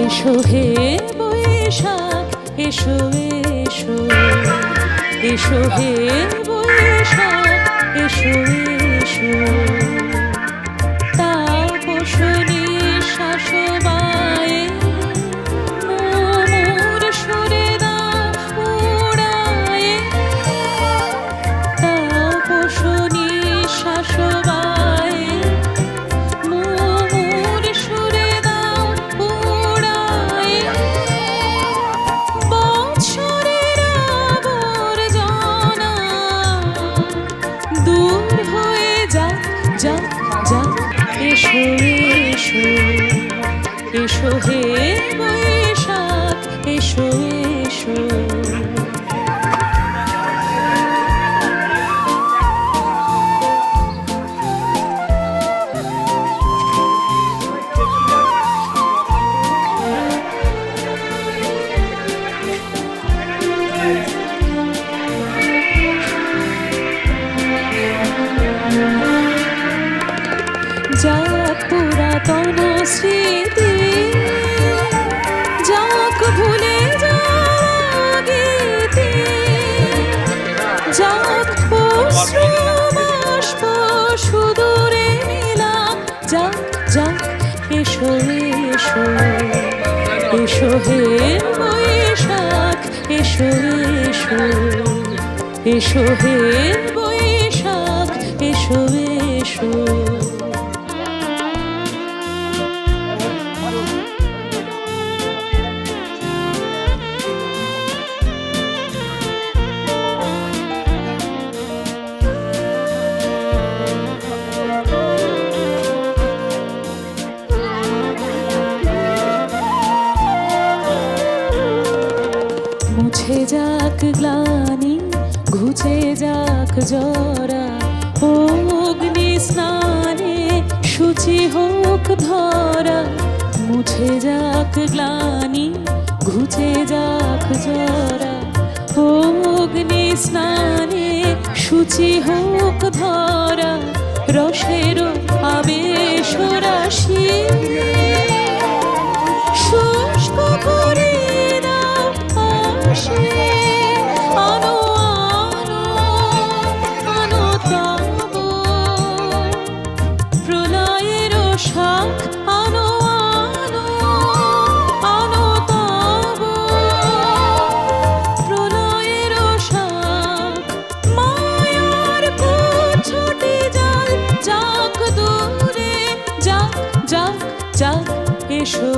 এসো হে বৈশাখ এসো এসো, এসো হে বৈশাখ এসো এসো। তাপসনী শাসবায়ে মোর সুরে দাও উড়ায়ে। তাপসনী শাসবায়ে মোর সুরে দাও উড়ায়ে। বৎসরের আবর্জনা দূর হয়ে যাক যাক যাক। এসো এসো, এসো হে বৈশাখ এসো এসো। যাক পুরাতন স্মৃতি, যাক ভুলে যাওয়া গীতি, যাক অশ্রুবাষ্প সুদূরে মেলা। যাক যাক এসো এসো, এসো হে বৈশাখ এসো এসো, এসো হে বৈশাখ এসো এসো। মুছে যাক গ্লানি ঘুচে যাক জরা, অগ্নি স্নানে শুচি হোক ধরা। মুছে যাক গ্লানি ঘুচে যাক জরা, অগ্নি স্নানে শুচি হোক ধরা। রসের আবেশ রাশি শুষ্ক করে দাও আসে। আনো আনো আনো তব প্রলয়ের শাখ। আনো আনো আনো তব প্রলয়ের শাখ। মায়ার কুচ্ছটি জাল যাক দূরে যাক যাক যাক। এসো